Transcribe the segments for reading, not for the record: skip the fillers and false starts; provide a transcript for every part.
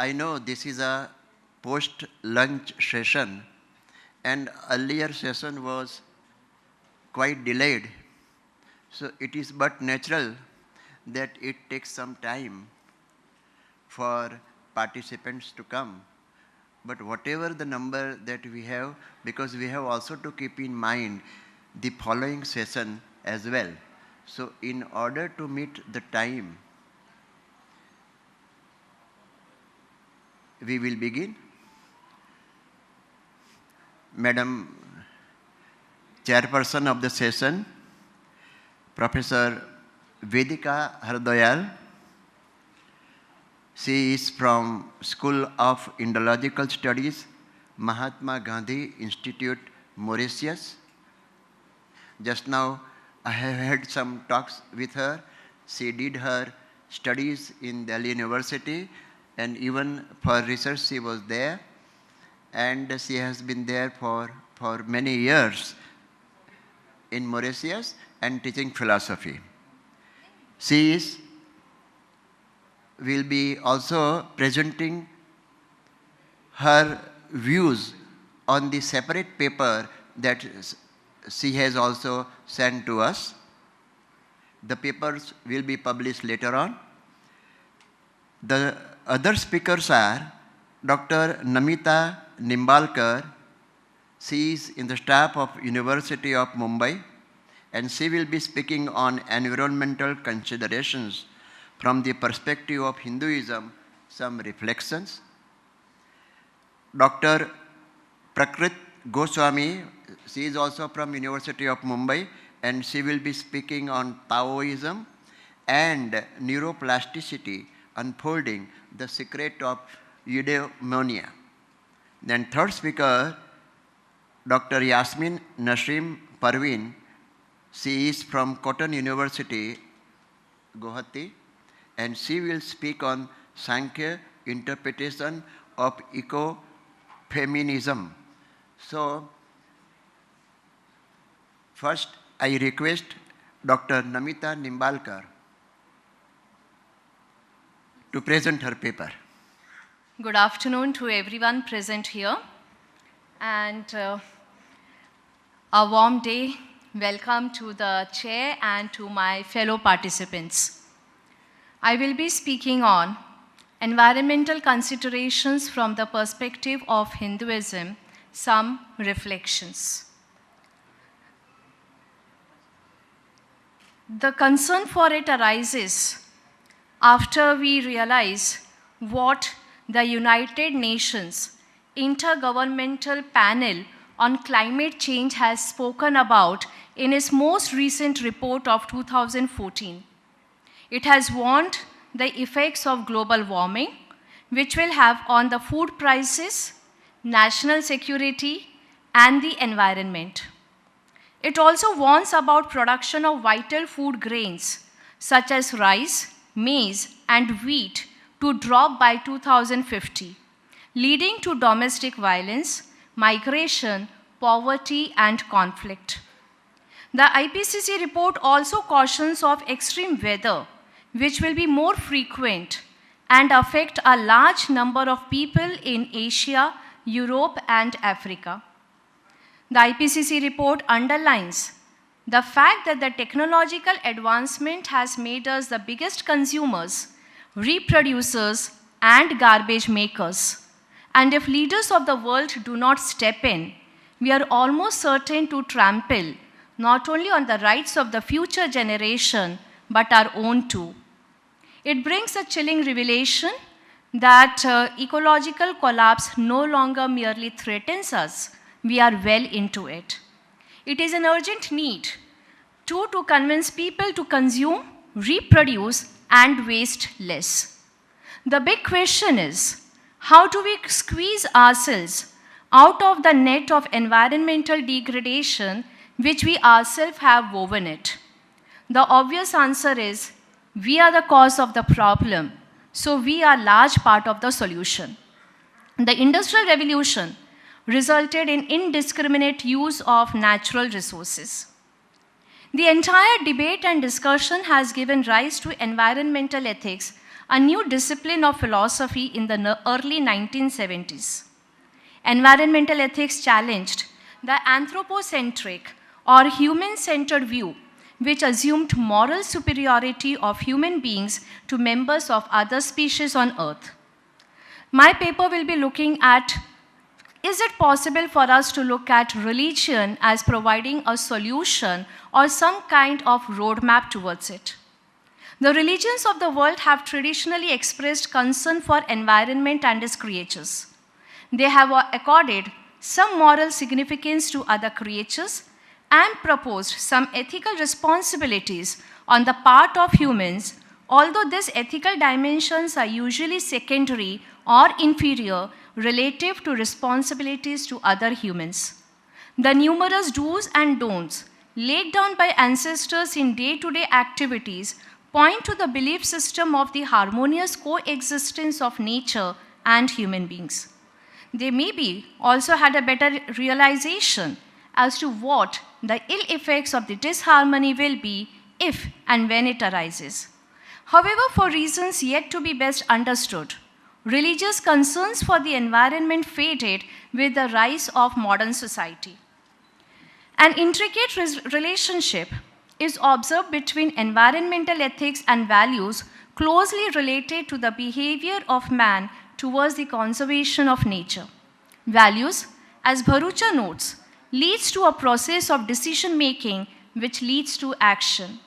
I know this is a post-lunch session, and earlier session was quite delayed. So it is but natural that it takes some time for participants to come. But whatever the number that we have, because we have also to keep in mind the following session as well. So in order to meet the time, we will begin. Madam Chairperson of the session, Professor Vedika Hardayal. She is from School of Indological Studies, Mahatma Gandhi Institute, Mauritius. Just now, I have had some talks with her. She did her studies in Delhi University, and even for research she was there. And she has been there for many years in Mauritius and teaching philosophy. She will be also presenting her views on the separate paper that she has also sent to us. The papers will be published later on. The other speakers are Dr. Namita Nimbalkar. She is in the staff of University of Mumbai, and she will be speaking on environmental considerations from the perspective of Hinduism, some reflections. Dr. Prakrit Goswami, she is also from University of Mumbai, and she will be speaking on Taoism and neuroplasticity, unfolding the secret of eudaimonia. Then third speaker, Dr. Yasmin Nasim Parveen. She is from Cotton University, Guwahati, and she will speak on Sankhya interpretation of ecofeminism. So, first I request Dr. Namita Nimbalkar to present her paper. Good afternoon to everyone present here, and a warm day. Welcome to the chair and to my fellow participants. I will be speaking on environmental considerations from the perspective of Hinduism, some reflections. The concern for it arises after we realize what the United Nations Intergovernmental Panel on Climate Change has spoken about in its most recent report of 2014. It has warned the effects of global warming, which will have on the food prices, national security, and the environment. It also warns about production of vital food grains, such as rice, maize, and wheat, to drop by 2050, leading to domestic violence, migration, poverty, and conflict. The IPCC report also cautions of extreme weather, which will be more frequent and affect a large number of people in Asia, Europe, and Africa. The IPCC report underlines the fact that the technological advancement has made us the biggest consumers, reproducers, and garbage makers. And if leaders of the world do not step in, we are almost certain to trample not only on the rights of the future generation, but our own too. It brings a chilling revelation that ecological collapse no longer merely threatens us, we are well into it. It is an urgent need to convince people to consume, reproduce, and waste less. The big question is, how do we squeeze ourselves out of the net of environmental degradation which we ourselves have woven it? The obvious answer is, we are the cause of the problem, so we are a large part of the solution. The Industrial Revolution resulted in indiscriminate use of natural resources. The entire debate and discussion has given rise to environmental ethics, a new discipline of philosophy in the early 1970s. Environmental ethics challenged the anthropocentric or human-centered view, which assumed moral superiority of human beings to members of other species on Earth. My paper will be looking at, is it possible for us to look at religion as providing a solution or some kind of roadmap towards it? The religions of the world have traditionally expressed concern for environment and its creatures. They have accorded some moral significance to other creatures and proposed some ethical responsibilities on the part of humans, although these ethical dimensions are usually secondary or inferior relative to responsibilities to other humans. The numerous do's and don'ts laid down by ancestors in day-to-day activities point to the belief system of the harmonious coexistence of nature and human beings. They maybe also had a better realization as to what the ill effects of the disharmony will be if and when it arises. However, for reasons yet to be best understood, religious concerns for the environment faded with the rise of modern society. An intricate relationship is observed between environmental ethics and values closely related to the behavior of man towards the conservation of nature. Values, as Bharucha notes, leads to a process of decision making which leads to action.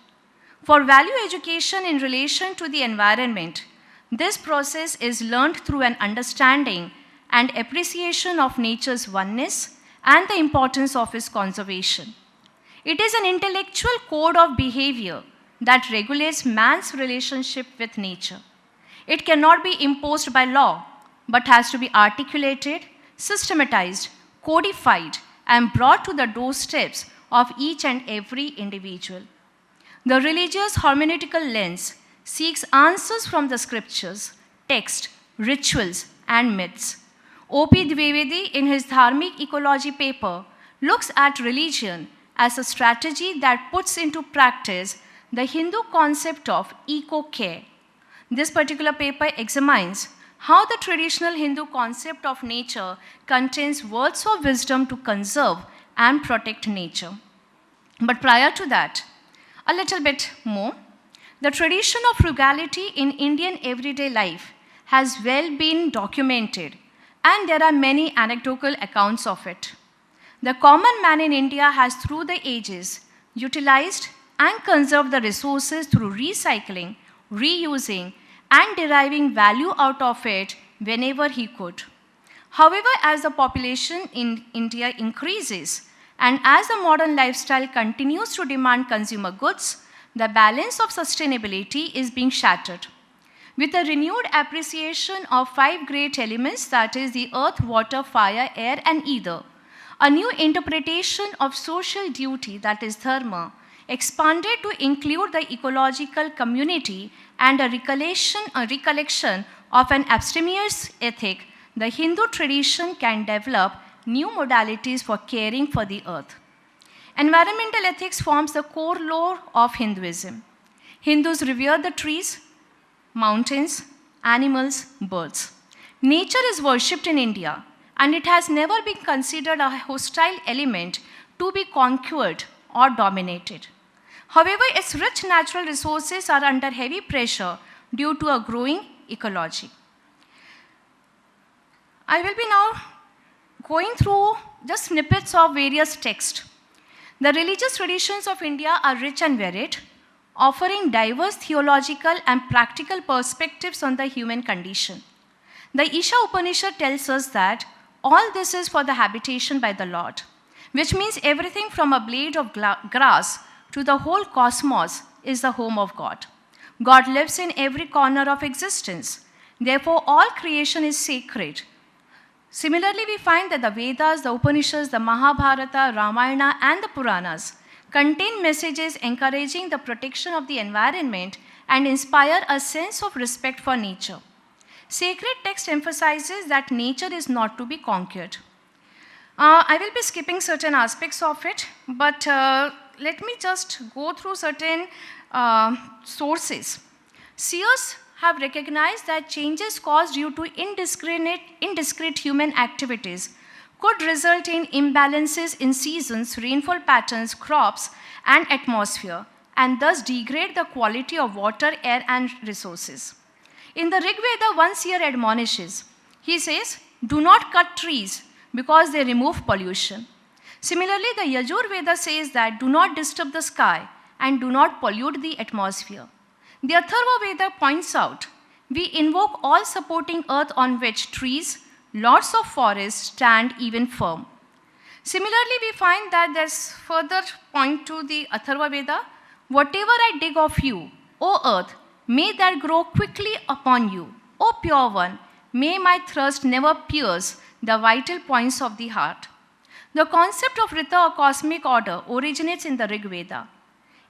For value education in relation to the environment, this process is learned through an understanding and appreciation of nature's oneness and the importance of its conservation. It is an intellectual code of behavior that regulates man's relationship with nature. It cannot be imposed by law, but has to be articulated, systematized, codified, and brought to the doorsteps of each and every individual. The religious hermeneutical lens seeks answers from the scriptures, text, rituals, and myths. O.P. Dwivedi, in his Dharmic Ecology paper, looks at religion as a strategy that puts into practice the Hindu concept of eco-care. This particular paper examines how the traditional Hindu concept of nature contains words of wisdom to conserve and protect nature. But prior to that, a little bit more, the tradition of frugality in Indian everyday life has well been documented, and there are many anecdotal accounts of it. The common man in India has through the ages utilized and conserved the resources through recycling, reusing, and deriving value out of it whenever he could. However, as the population in India increases and as the modern lifestyle continues to demand consumer goods, the balance of sustainability is being shattered. With a renewed appreciation of 5 great elements, that is the earth, water, fire, air, and ether, a new interpretation of social duty, that is dharma, expanded to include the ecological community and a recollection of an abstemious ethic, the Hindu tradition can develop new modalities for caring for the earth. Environmental ethics forms the core lore of Hinduism. Hindus revere the trees, mountains, animals, birds. Nature is worshipped in India, and it has never been considered a hostile element to be conquered or dominated. However, its rich natural resources are under heavy pressure due to a growing ecology. I will be now going through just snippets of various texts. The religious traditions of India are rich and varied, offering diverse theological and practical perspectives on the human condition. The Isha Upanishad tells us that all this is for the habitation by the Lord, which means everything from a blade of grass to the whole cosmos is the home of God. God lives in every corner of existence. Therefore, all creation is sacred. Similarly, we find that the Vedas, the Upanishads, the Mahabharata, Ramayana, and the Puranas contain messages encouraging the protection of the environment and inspire a sense of respect for nature. Sacred text emphasizes that nature is not to be conquered. I will be skipping certain aspects of it, but let me just go through certain sources. Seers have recognized that changes caused due to indiscrete human activities could result in imbalances in seasons, rainfall patterns, crops, and atmosphere, and thus degrade the quality of water, air, and resources. In the Rig Veda, one seer admonishes. He says, do not cut trees because they remove pollution. Similarly, the Yajur Veda says that do not disturb the sky and do not pollute the atmosphere. The Atharva Veda points out, we invoke all supporting earth on which trees, lords of forests stand even firm. Similarly, we find that there's further point to the Atharva Veda. Whatever I dig of you, O earth, may that grow quickly upon you. O pure one, may my thrust never pierce the vital points of the heart. The concept of Rita or cosmic order originates in the Rig Veda.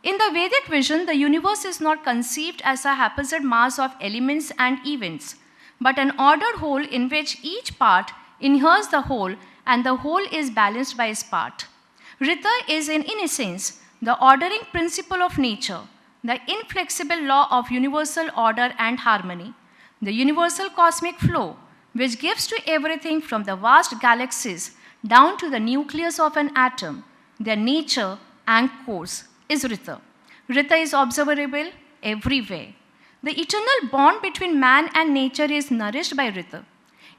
In the Vedic vision, the universe is not conceived as a haphazard mass of elements and events, but an ordered whole in which each part inheres the whole and the whole is balanced by its part. Rita is in essence the ordering principle of nature, the inflexible law of universal order and harmony, the universal cosmic flow, which gives to everything from the vast galaxies down to the nucleus of an atom, their nature and course is Rita. Rita is observable everywhere. The eternal bond between man and nature is nourished by Rita.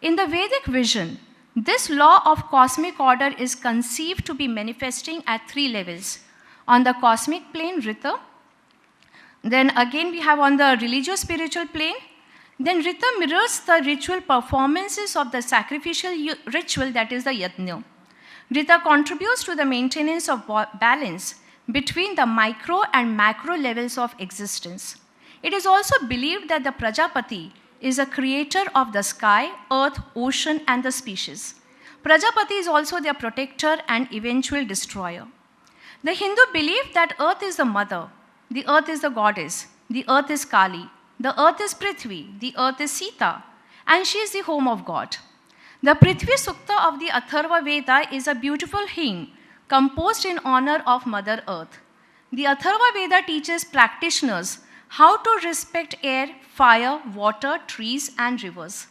In the Vedic vision, this law of cosmic order is conceived to be manifesting at three levels. On the cosmic plane, Rita. Then again we have on the religious-spiritual plane. Then Rita mirrors the ritual performances of the sacrificial ritual, that is the yajna. Rita contributes to the maintenance of balance between the micro and macro levels of existence. It is also believed that the Prajapati is a creator of the sky, earth, ocean, and the species. Prajapati is also their protector and eventual destroyer. The Hindu belief that earth is the mother, the earth is the goddess, the earth is Kali, the earth is Prithvi, the earth is Sita, and she is the home of God. The Prithvi Sukta of the Atharva Veda is a beautiful hymn composed in honor of Mother Earth. The Atharva Veda teaches practitioners how to respect air, fire, water, trees, and rivers.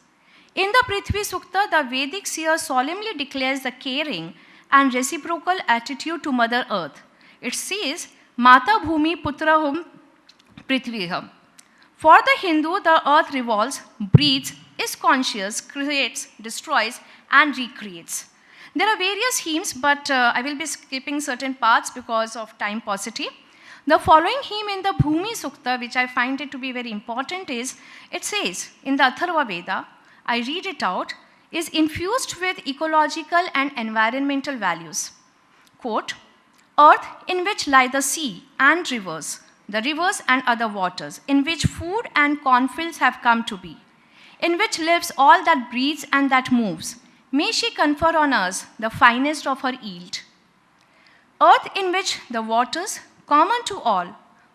In the Prithvi Sukta, the Vedic seer solemnly declares the caring and reciprocal attitude to Mother Earth. It says, Mata Bhumi Putrahum Prithviham. For the Hindu, the earth revolves, breathes, is conscious, creates, destroys, and recreates. There are various hymns, but I will be skipping certain parts because of time paucity. The following hymn in the Bhumi Sukta, which I find it to be very important, is, it says in the Atharva Veda, I read it out, is infused with ecological and environmental values. Quote, earth in which lie the sea and rivers, the rivers and other waters, in which food and cornfields have come to be, in which lives all that breathes and that moves, may she confer on us the finest of her yield. Earth in which the waters, common to all,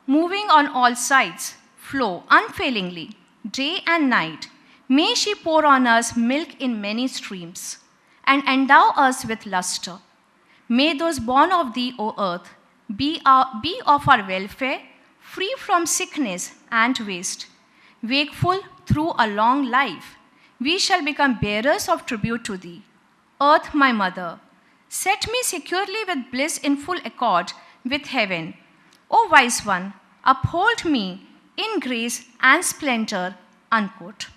moving on all sides, flow unfailingly, day and night, may she pour on us milk in many streams, and endow us with luster. May those born of thee, O earth, be of our welfare, free from sickness and waste. Wakeful through a long life, we shall become bearers of tribute to thee. Earth, my mother, set me securely with bliss in full accord with heaven. O wise one, uphold me in grace and splendor. Unquote.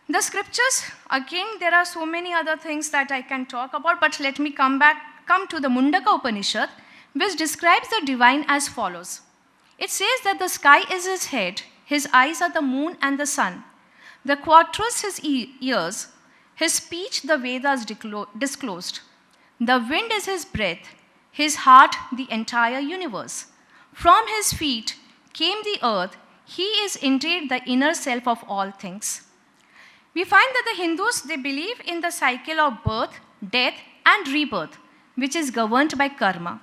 The scriptures, again, there are so many other things that I can talk about, but let me come to the Mundaka Upanishad, which describes the divine as follows. It says that the sky is his head, his eyes are the moon and the sun, the quatrains his ears, his speech the Vedas disclosed. The wind is his breath, his heart the entire universe. From his feet came the earth, he is indeed the inner self of all things. We find that the Hindus, they believe in the cycle of birth, death, and rebirth, which is governed by karma.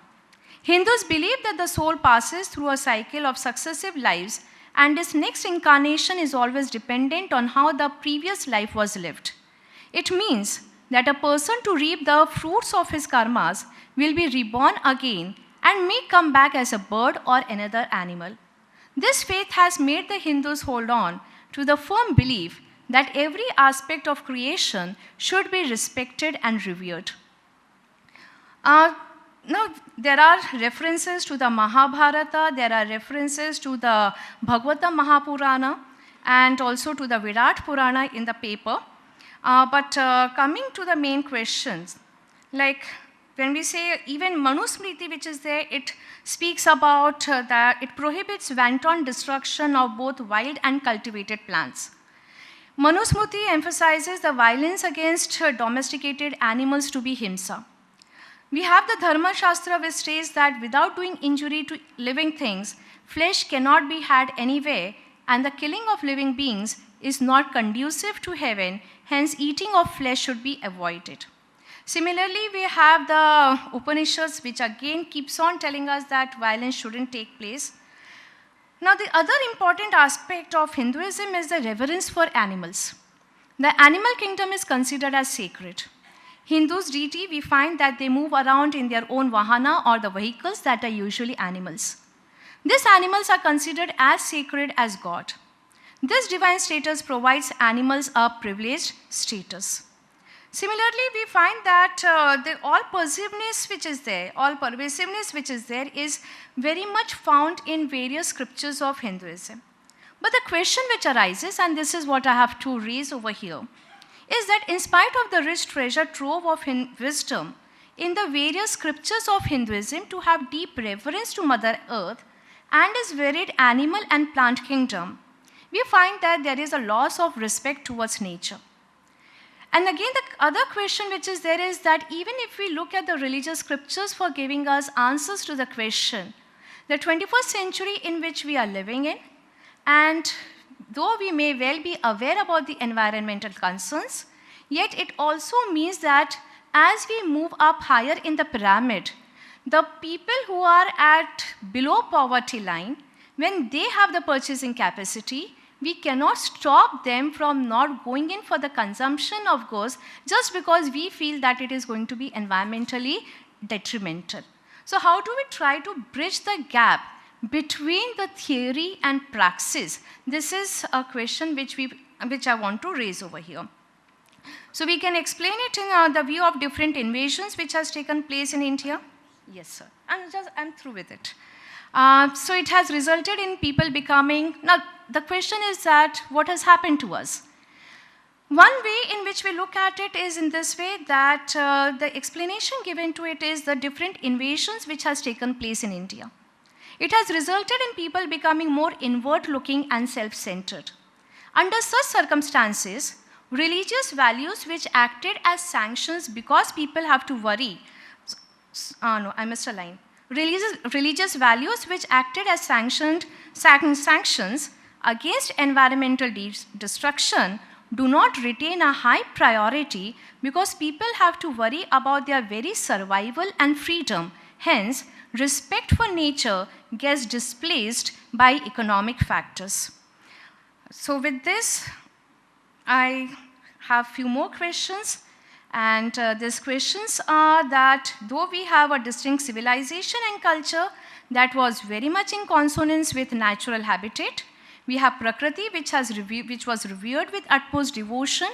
Hindus believe that the soul passes through a cycle of successive lives, and its next incarnation is always dependent on how the previous life was lived. It means that a person to reap the fruits of his karmas will be reborn again and may come back as a bird or another animal. This faith has made the Hindus hold on to the firm belief that every aspect of creation should be respected and revered. Now, there are references to the Mahabharata, there are references to the Bhagavata Mahapurana, and also to the Virat Purana in the paper. But coming to the main questions, like when we say even Manusmriti, which is there, it speaks about that it prohibits wanton destruction of both wild and cultivated plants. Manusmriti emphasizes the violence against domesticated animals to be himsa. We have the Dharma Shastra which states that without doing injury to living things, flesh cannot be had anywhere, and the killing of living beings is not conducive to heaven, hence eating of flesh should be avoided. Similarly, we have the Upanishads which again keeps on telling us that violence shouldn't take place. Now, the other important aspect of Hinduism is the reverence for animals. The animal kingdom is considered as sacred. Hindus' deity, we find that they move around in their own vahana or the vehicles that are usually animals. These animals are considered as sacred as God. This divine status provides animals a privileged status. Similarly, we find that the all pervasiveness which is there is very much found in various scriptures of Hinduism. But the question which arises, and this is what I have to raise over here, is that in spite of the rich treasure trove of wisdom in the various scriptures of Hinduism to have deep reverence to Mother Earth and its varied animal and plant kingdom, we find that there is a loss of respect towards nature. And again, the other question which is there is that even if we look at the religious scriptures for giving us answers to the question, the 21st century in which we are living in, and though we may well be aware about the environmental concerns, yet it also means that as we move up higher in the pyramid, the people who are at below poverty line, when they have the purchasing capacity, we cannot stop them from not going in for the consumption of goods just because we feel that it is going to be environmentally detrimental. So how do we try to bridge the gap between the theory and praxis? This is a question which I want to raise over here. So we can explain it in the view of different invasions which has taken place in India. Yes, sir. I'm through with it. So it has resulted in people becoming, now the question is that what has happened to us? One way in which we look at it is in this way that the explanation given to it is the different invasions which has taken place in India. It has resulted in people becoming more inward looking and self-centered. Under such circumstances, religious values which acted as sanctions because people have to worry, no, I missed a line. Religious values which acted as sanctions against environmental destruction do not retain a high priority because people have to worry about their very survival and freedom. Hence, respect for nature gets displaced by economic factors. So with this, I have few more questions. And these questions are that though we have a distinct civilization and culture that was very much in consonance with natural habitat, we have Prakriti which was revered with utmost devotion,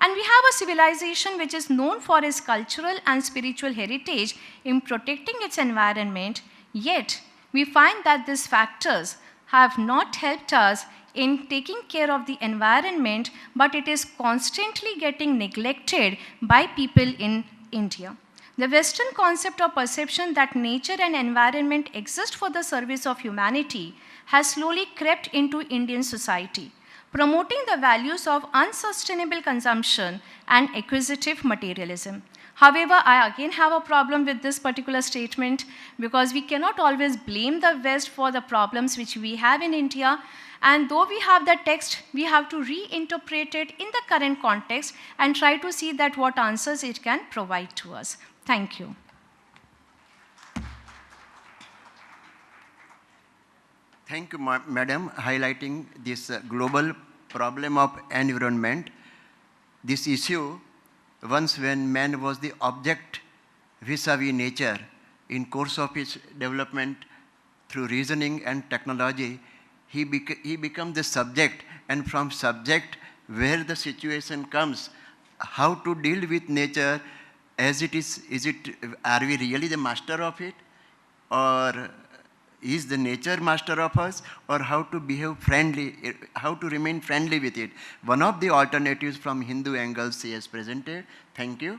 and we have a civilization which is known for its cultural and spiritual heritage in protecting its environment, yet we find that these factors have not helped us in taking care of the environment, but it is constantly getting neglected by people in India. The Western concept or perception that nature and environment exist for the service of humanity has slowly crept into Indian society, promoting the values of unsustainable consumption and acquisitive materialism. However, I again have a problem with this particular statement because we cannot always blame the West for the problems which we have in India. And though we have the text, we have to reinterpret it in the current context and try to see that what answers it can provide to us. Thank you. Thank you, Madam, highlighting this global problem of environment. This issue, once when man was the object vis-a-vis nature, in course of its development through reasoning and technology, he became the subject, and from subject where the situation comes, how to deal with nature as it is. Are we really the master of it? Or is the nature master of us? Or how to behave friendly, how to remain friendly with it? One of the alternatives from Hindu angles she has presented. Thank you.